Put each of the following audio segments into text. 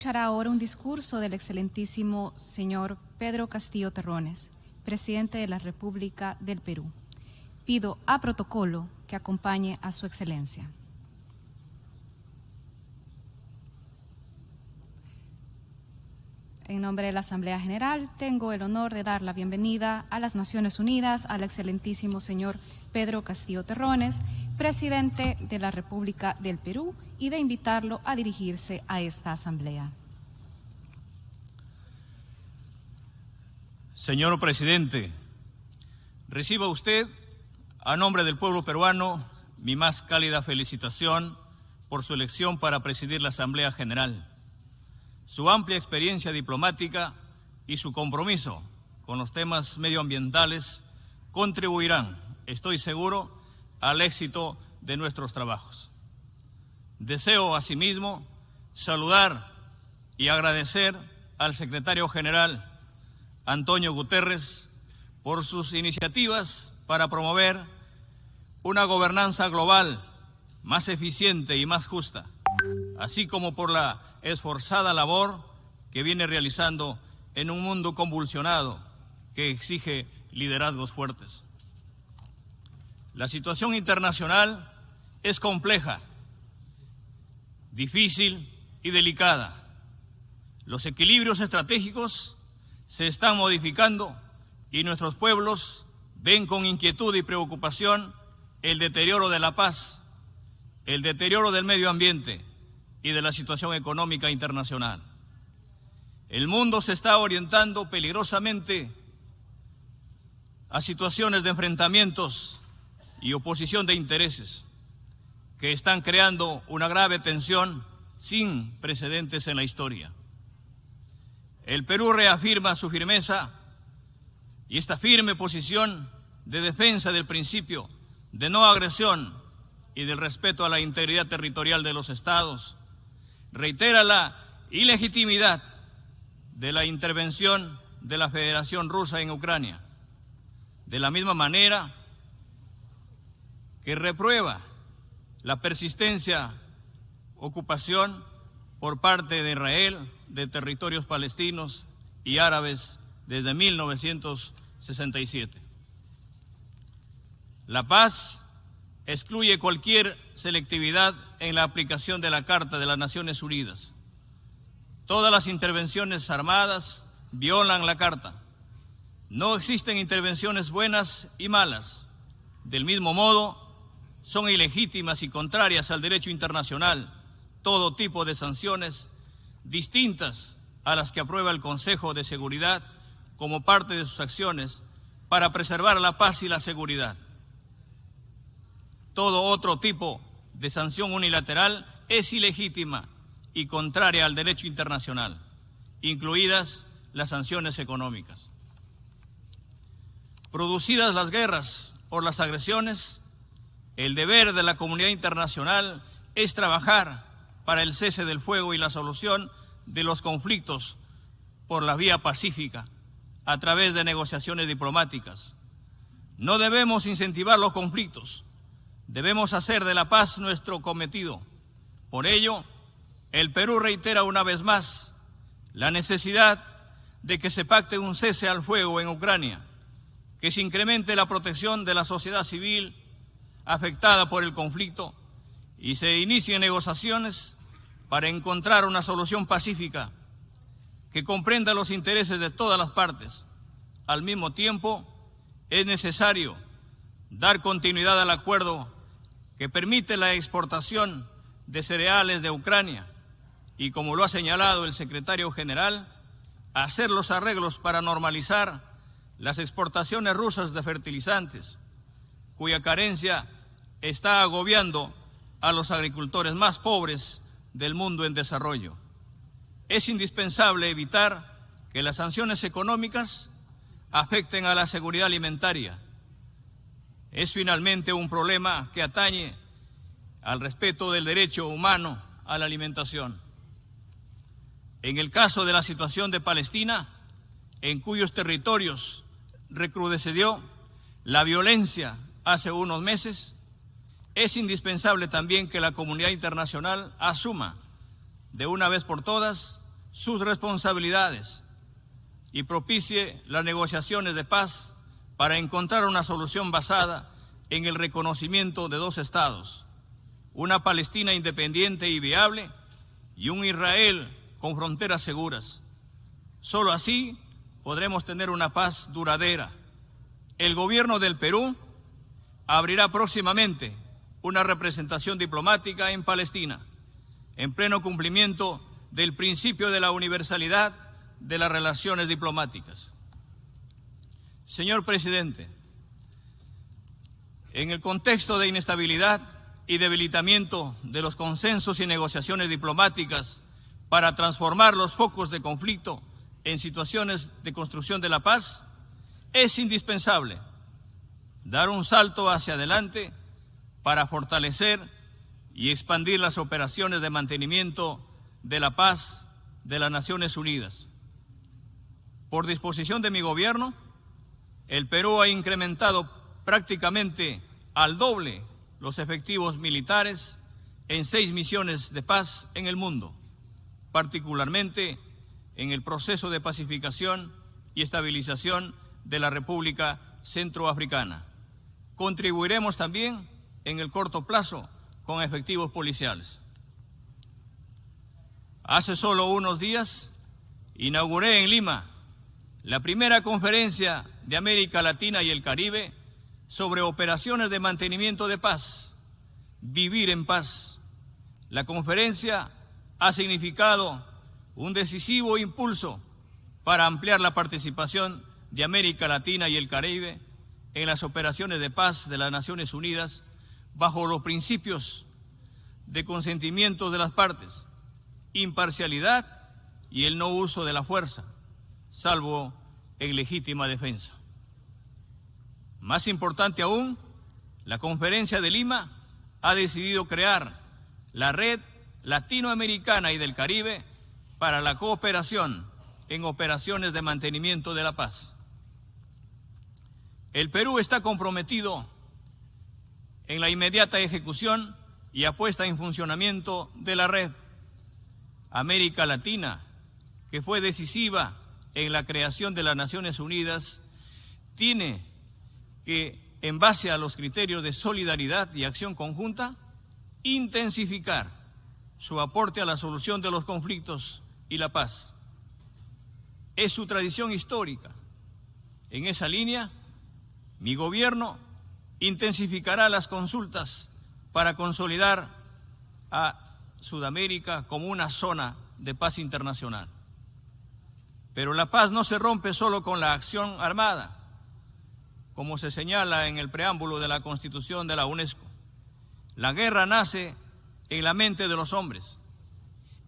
Escuchará ahora un discurso del excelentísimo señor Pedro Castillo Terrones, presidente de la República del Perú. Pido a protocolo que acompañe a su excelencia. En nombre de la Asamblea General, tengo el honor de dar la bienvenida a las Naciones Unidas al excelentísimo señor Pedro Castillo Terrones, presidente de la República del Perú, y de invitarlo a dirigirse a esta asamblea. Señor presidente, reciba usted, a nombre del pueblo peruano, mi más cálida felicitación por su elección para presidir la Asamblea General. Su amplia experiencia diplomática y su compromiso con los temas medioambientales contribuirán, estoy seguro, al éxito de nuestros trabajos. Deseo, asimismo, saludar y agradecer al secretario general Antonio Guterres por sus iniciativas para promover una gobernanza global más eficiente y más justa, así como por la esforzada labor que viene realizando en un mundo convulsionado que exige liderazgos fuertes. La situación internacional es compleja, difícil y delicada. Los equilibrios estratégicos se están modificando y nuestros pueblos ven con inquietud y preocupación el deterioro de la paz, el deterioro del medio ambiente y de la situación económica internacional. El mundo se está orientando peligrosamente a situaciones de enfrentamientos y oposición de intereses que están creando una grave tensión sin precedentes en la historia. El Perú reafirma su firmeza y esta firme posición de defensa del principio de no agresión y del respeto a la integridad territorial de los estados. Reitera la ilegitimidad de la intervención de la Federación Rusa en Ucrania, de la misma manera que reprueba la persistencia, ocupación por parte de Israel de territorios palestinos y árabes desde 1967. La paz excluye cualquier selectividad en la aplicación de la Carta de las Naciones Unidas. Todas las intervenciones armadas violan la Carta. No existen intervenciones buenas y malas. Del mismo modo, son ilegítimas y contrarias al derecho internacional todo tipo de sanciones distintas a las que aprueba el Consejo de Seguridad como parte de sus acciones para preservar la paz y la seguridad. Todo otro tipo de sanción unilateral es ilegítima y contraria al derecho internacional, incluidas las sanciones económicas. Producidas las guerras o las agresiones, el deber de la comunidad internacional es trabajar para el cese del fuego y la solución de los conflictos por la vía pacífica, a través de negociaciones diplomáticas. No debemos incentivar los conflictos, debemos hacer de la paz nuestro cometido. Por ello, el Perú reitera una vez más la necesidad de que se pacte un cese al fuego en Ucrania, que se incremente la protección de la sociedad civil afectada por el conflicto y se inicien negociaciones para encontrar una solución pacífica que comprenda los intereses de todas las partes. Al mismo tiempo, es necesario dar continuidad al acuerdo que permite la exportación de cereales de Ucrania y, como lo ha señalado el secretario general, hacer los arreglos para normalizar las exportaciones rusas de fertilizantes, cuya carencia está agobiando a los agricultores más pobres del mundo en desarrollo. Es indispensable evitar que las sanciones económicas afecten a la seguridad alimentaria. Es finalmente un problema que atañe al respeto del derecho humano a la alimentación. En el caso de la situación de Palestina, en cuyos territorios recrudeció la violencia hace unos meses, es indispensable también que la comunidad internacional asuma de una vez por todas sus responsabilidades y propicie las negociaciones de paz para encontrar una solución basada en el reconocimiento de dos estados, una Palestina independiente y viable y un Israel con fronteras seguras. Solo así podremos tener una paz duradera. El gobierno del Perú abrirá próximamente una representación diplomática en Palestina, en pleno cumplimiento del principio de la universalidad de las relaciones diplomáticas. Señor presidente, en el contexto de inestabilidad y debilitamiento de los consensos y negociaciones diplomáticas para transformar los focos de conflicto en situaciones de construcción de la paz, es indispensable dar un salto hacia adelante para fortalecer y expandir las operaciones de mantenimiento de la paz de las Naciones Unidas. Por disposición de mi gobierno, el Perú ha incrementado prácticamente al doble los efectivos militares en 6 misiones de paz en el mundo, particularmente en el proceso de pacificación y estabilización de la República Centroafricana. Contribuiremos también en el corto plazo con efectivos policiales. Hace solo unos días inauguré en Lima la primera conferencia de América Latina y el Caribe sobre operaciones de mantenimiento de paz, Vivir en Paz. La conferencia ha significado un decisivo impulso para ampliar la participación de América Latina y el Caribe en las operaciones de paz de las Naciones Unidas bajo los principios de consentimiento de las partes, imparcialidad y el no uso de la fuerza, salvo en legítima defensa. Más importante aún, la Conferencia de Lima ha decidido crear la Red Latinoamericana y del Caribe para la cooperación en operaciones de mantenimiento de la paz. El Perú está comprometido en la inmediata ejecución y puesta en funcionamiento de la Red América Latina, que fue decisiva en la creación de las Naciones Unidas. Tiene que, en base a los criterios de solidaridad y acción conjunta, intensificar su aporte a la solución de los conflictos y la paz. Es su tradición histórica. En esa línea, mi gobierno intensificará las consultas para consolidar a Sudamérica como una zona de paz internacional. Pero la paz no se rompe solo con la acción armada, como se señala en el preámbulo de la Constitución de la UNESCO. La guerra nace en la mente de los hombres.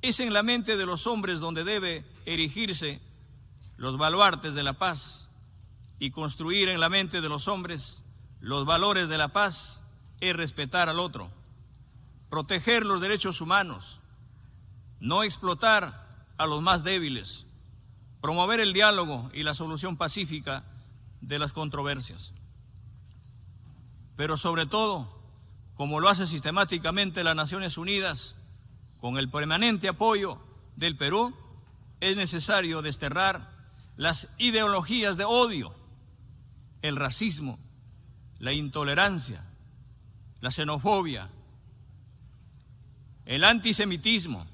Es en la mente de los hombres donde debe erigirse los baluartes de la paz, y construir en la mente de los hombres los valores de la paz es respetar al otro, proteger los derechos humanos, no explotar a los más débiles, promover el diálogo y la solución pacífica de las controversias. Pero sobre todo, como lo hace sistemáticamente las Naciones Unidas, con el permanente apoyo del Perú, es necesario desterrar las ideologías de odio, el racismo, la intolerancia, la xenofobia, el antisemitismo.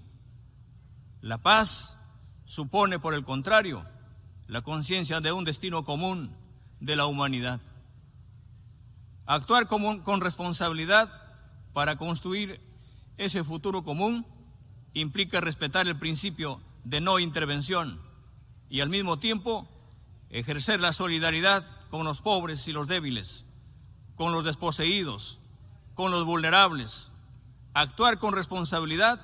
La paz supone, por el contrario, la conciencia de un destino común de la humanidad. Actuar con responsabilidad para construir ese futuro común implica respetar el principio de no intervención y al mismo tiempo ejercer la solidaridad con los pobres y los débiles, con los desposeídos, con los vulnerables. Actuar con responsabilidad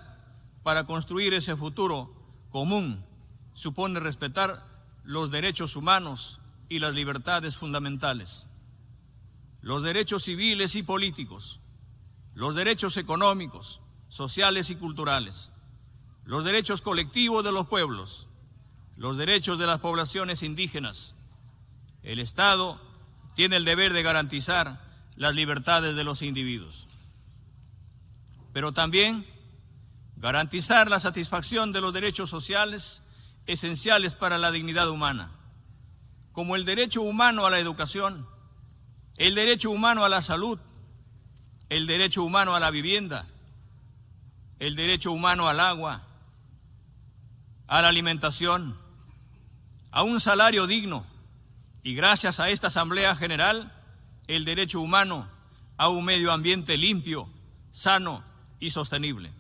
para construir ese futuro común supone respetar los derechos humanos y las libertades fundamentales, los derechos civiles y políticos, los derechos económicos, sociales y culturales, los derechos colectivos de los pueblos, los derechos de las poblaciones indígenas. El Estado tiene el deber de garantizar las libertades de los individuos. Pero también garantizar la satisfacción de los derechos sociales esenciales para la dignidad humana, como el derecho humano a la educación, el derecho humano a la salud, el derecho humano a la vivienda, el derecho humano al agua, a la alimentación, a un salario digno y, gracias a esta Asamblea General, el derecho humano a un medio ambiente limpio, sano y sostenible.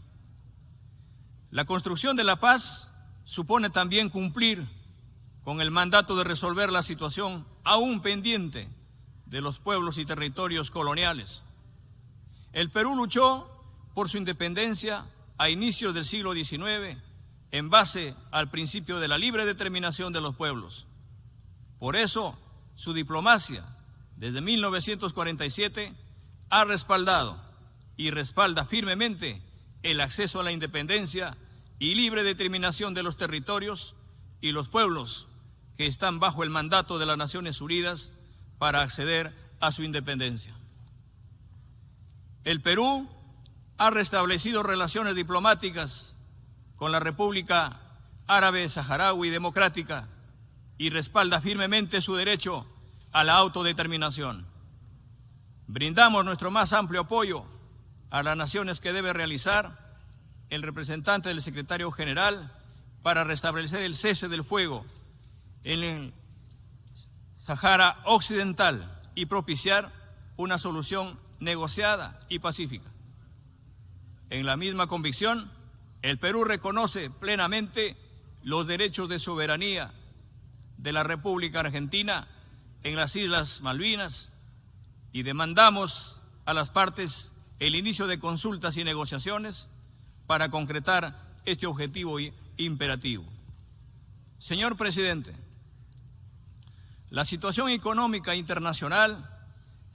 La construcción de la paz supone también cumplir con el mandato de resolver la situación aún pendiente de los pueblos y territorios coloniales. El Perú luchó por su independencia a inicios del siglo XIX en base al principio de la libre determinación de los pueblos. Por eso, su diplomacia, desde 1947, ha respaldado y respalda firmemente el acceso a la independencia y libre determinación de los territorios y los pueblos que están bajo el mandato de las Naciones Unidas para acceder a su independencia. El Perú ha restablecido relaciones diplomáticas con la República Árabe Saharaui Democrática y respalda firmemente su derecho a la autodeterminación. Brindamos nuestro más amplio apoyo a las naciones que debe realizar el representante del secretario general para restablecer el cese del fuego en el Sahara Occidental y propiciar una solución negociada y pacífica. En la misma convicción, el Perú reconoce plenamente los derechos de soberanía de la República Argentina en las Islas Malvinas y demandamos a las partes el inicio de consultas y negociaciones para concretar este objetivo imperativo. Señor presidente, la situación económica internacional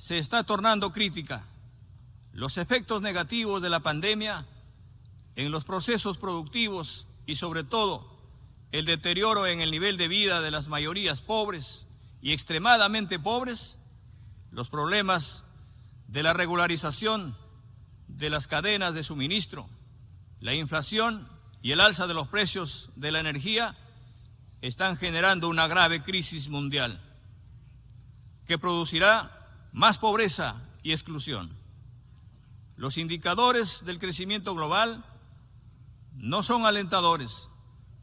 se está tornando crítica. Los efectos negativos de la pandemia en los procesos productivos y, sobre todo, el deterioro en el nivel de vida de las mayorías pobres y extremadamente pobres, los problemas de la regularización de las cadenas de suministro, la inflación y el alza de los precios de la energía están generando una grave crisis mundial que producirá más pobreza y exclusión. Los indicadores del crecimiento global no son alentadores.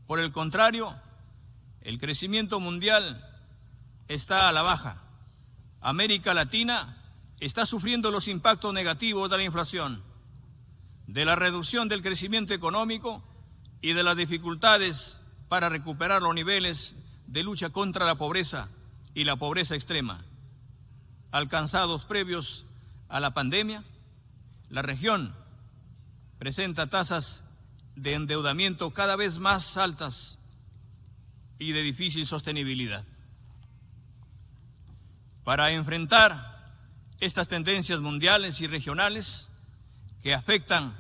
Por el contrario, el crecimiento mundial está a la baja. América Latina está sufriendo los impactos negativos de la inflación, de la reducción del crecimiento económico y de las dificultades para recuperar los niveles de lucha contra la pobreza y la pobreza extrema alcanzados previos a la pandemia. La región presenta tasas de endeudamiento cada vez más altas y de difícil sostenibilidad. Para enfrentar estas tendencias mundiales y regionales que afectan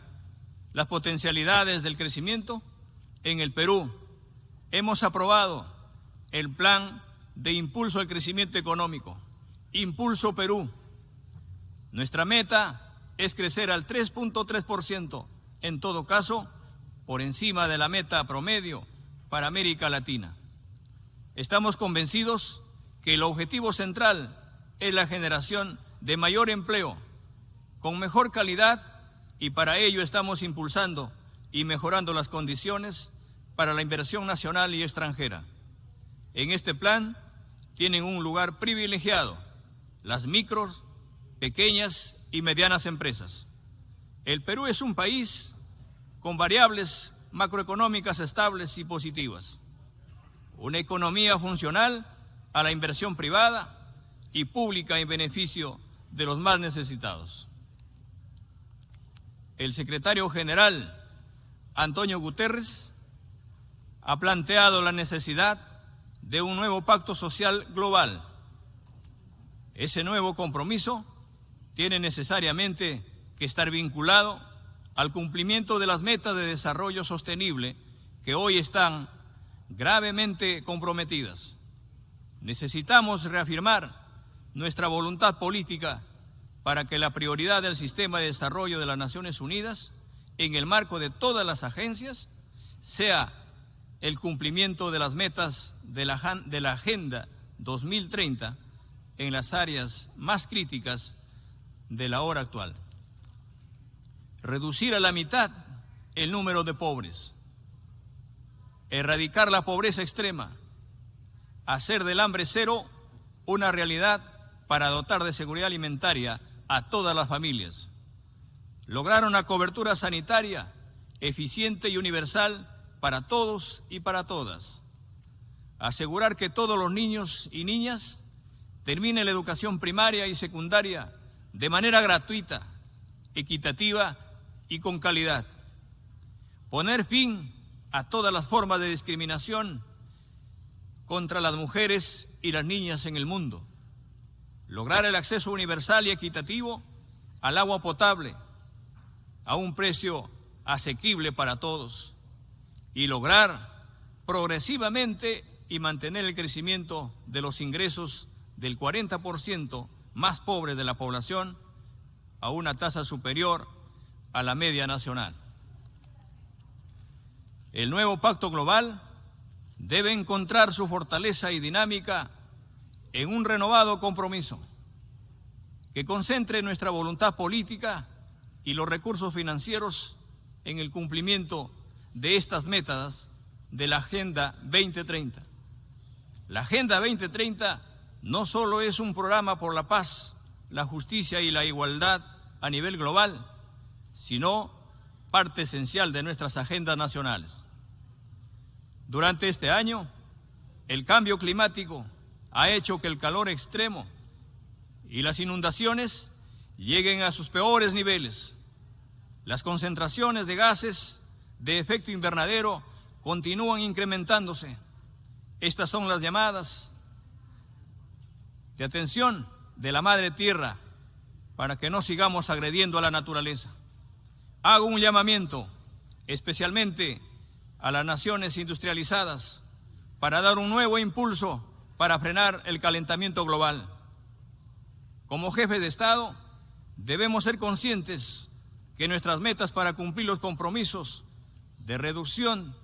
las potencialidades del crecimiento, en el Perú hemos aprobado el Plan de Impulso al Crecimiento Económico, Impulso Perú. Nuestra meta es crecer al 3.3%, en todo caso, por encima de la meta promedio para América Latina. Estamos convencidos que el objetivo central es la generación de mayor empleo, con mejor calidad, y para ello estamos impulsando y mejorando las condiciones para la inversión nacional y extranjera. En este plan tienen un lugar privilegiado las micros, pequeñas y medianas empresas. El Perú es un país con variables macroeconómicas estables y positivas, una economía funcional a la inversión privada y pública en beneficio de los más necesitados. El secretario general, Antonio Guterres, ha planteado la necesidad de un nuevo pacto social global. Ese nuevo compromiso tiene necesariamente que estar vinculado al cumplimiento de las metas de desarrollo sostenible que hoy están gravemente comprometidas. Necesitamos reafirmar nuestra voluntad política para que la prioridad del sistema de desarrollo de las Naciones Unidas en el marco de todas las agencias sea el cumplimiento de las metas de la Agenda 2030 en las áreas más críticas de la hora actual. Reducir a la mitad el número de pobres, erradicar la pobreza extrema, hacer del hambre cero una realidad para dotar de seguridad alimentaria a todas las familias, lograr una cobertura sanitaria eficiente y universal para todos y para todas, asegurar que todos los niños y niñas terminen la educación primaria y secundaria de manera gratuita, equitativa y con calidad, poner fin a todas las formas de discriminación contra las mujeres y las niñas en el mundo, lograr el acceso universal y equitativo al agua potable a un precio asequible para todos y lograr progresivamente y mantener el crecimiento de los ingresos del 40% más pobre de la población a una tasa superior a la media nacional. El nuevo pacto global debe encontrar su fortaleza y dinámica en un renovado compromiso que concentre nuestra voluntad política y los recursos financieros en el cumplimiento de estas metas de la Agenda 2030. La Agenda 2030 no solo es un programa por la paz, la justicia y la igualdad a nivel global, sino parte esencial de nuestras agendas nacionales. Durante este año, el cambio climático ha hecho que el calor extremo y las inundaciones lleguen a sus peores niveles. Las concentraciones de gases de efecto invernadero continúan incrementándose. Estas son las llamadas de atención de la Madre Tierra para que no sigamos agrediendo a la naturaleza. Hago un llamamiento especialmente a las naciones industrializadas para dar un nuevo impulso para frenar el calentamiento global. Como jefes de Estado, debemos ser conscientes que nuestras metas para cumplir los compromisos de reducción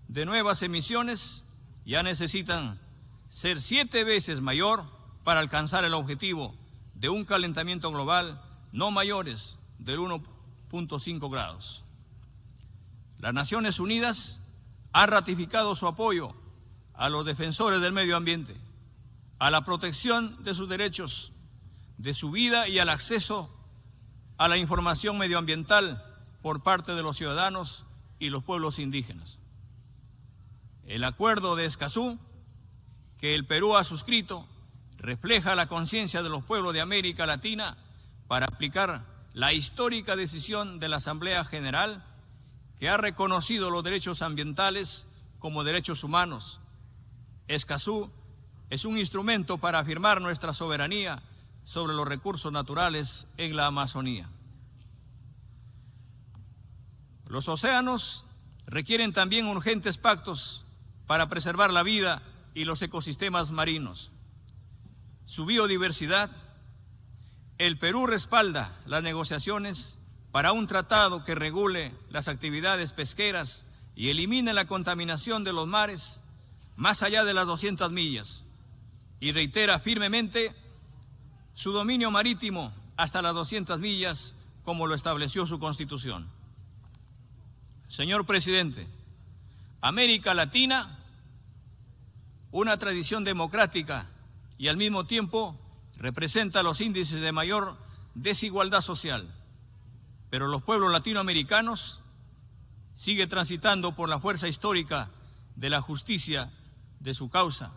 de nuevas emisiones ya necesitan ser 7 veces mayor para alcanzar el objetivo de un calentamiento global no mayores del 1.5 grados. Las Naciones Unidas han ratificado su apoyo a los defensores del medio ambiente, a la protección de sus derechos, de su vida y al acceso a la información medioambiental por parte de los ciudadanos y los pueblos indígenas. El Acuerdo de Escazú, que el Perú ha suscrito, refleja la conciencia de los pueblos de América Latina para aplicar la histórica decisión de la Asamblea General que ha reconocido los derechos ambientales como derechos humanos. Escazú es un instrumento para afirmar nuestra soberanía sobre los recursos naturales en la Amazonía. Los océanos requieren también urgentes pactos para preservar la vida y los ecosistemas marinos. Su biodiversidad. El Perú respalda las negociaciones para un tratado que regule las actividades pesqueras y elimine la contaminación de los mares más allá de las 200 millas y reitera firmemente su dominio marítimo hasta las 200 millas como lo estableció su Constitución. Señor Presidente, América Latina, una tradición democrática y al mismo tiempo representa los índices de mayor desigualdad social, pero los pueblos latinoamericanos siguen transitando por la fuerza histórica de la justicia de su causa,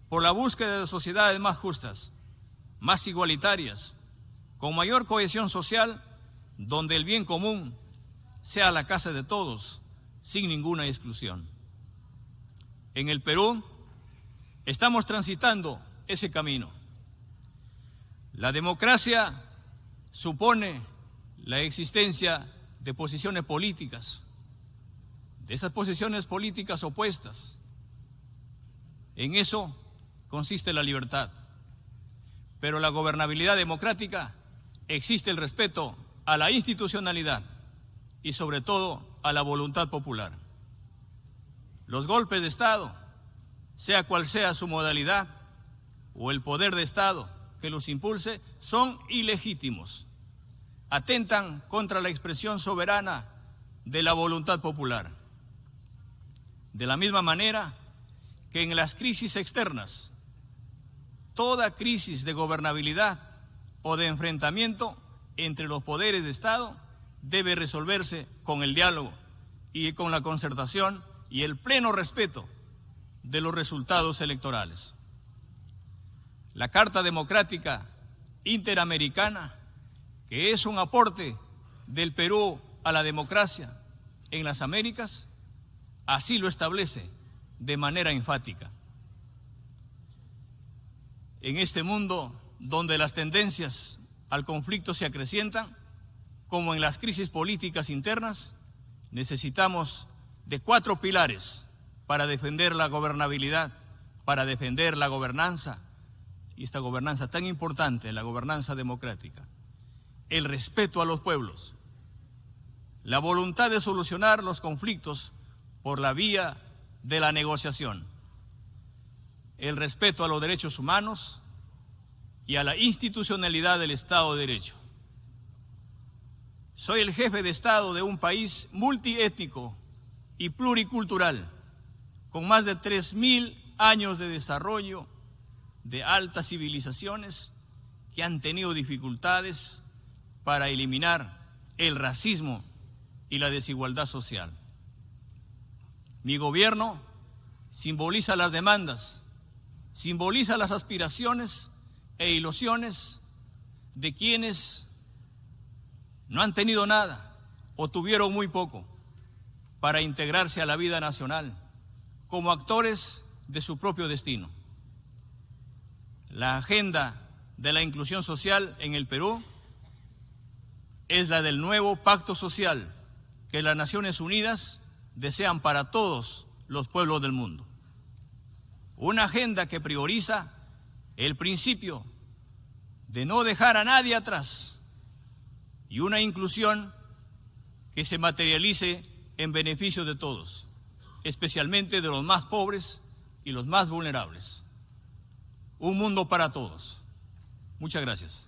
por la búsqueda de sociedades más justas, más igualitarias, con mayor cohesión social, donde el bien común sea la casa de todos, sin ninguna exclusión. En el Perú estamos transitando ese camino. La democracia supone la existencia de posiciones políticas, de esas posiciones políticas opuestas. En eso consiste la libertad. Pero la gobernabilidad democrática existe el respeto a la institucionalidad, y sobre todo a la voluntad popular. Los golpes de Estado, sea cual sea su modalidad, o el poder de Estado que los impulse, son ilegítimos. Atentan contra la expresión soberana de la voluntad popular. De la misma manera que en las crisis externas, toda crisis de gobernabilidad o de enfrentamiento entre los poderes de Estado debe resolverse con el diálogo y con la concertación y el pleno respeto de los resultados electorales. La Carta Democrática Interamericana, que es un aporte del Perú a la democracia en las Américas, así lo establece de manera enfática. En este mundo donde las tendencias al conflicto se acrecientan, como en las crisis políticas internas, necesitamos de 4 pilares para defender la gobernabilidad, para defender la gobernanza, y esta gobernanza tan importante, la gobernanza democrática: el respeto a los pueblos, la voluntad de solucionar los conflictos por la vía de la negociación, el respeto a los derechos humanos y a la institucionalidad del Estado de Derecho. Soy el jefe de Estado de un país multiétnico y pluricultural, con más de 3.000 años de desarrollo, de altas civilizaciones que han tenido dificultades para eliminar el racismo y la desigualdad social. Mi gobierno simboliza las demandas, simboliza las aspiraciones e ilusiones de quienes no han tenido nada o tuvieron muy poco para integrarse a la vida nacional como actores de su propio destino. La agenda de la inclusión social en el Perú es la del nuevo pacto social que las Naciones Unidas desean para todos los pueblos del mundo. Una agenda que prioriza el principio de no dejar a nadie atrás y una inclusión que se materialice en beneficio de todos, especialmente de los más pobres y los más vulnerables. Un mundo para todos. Muchas gracias.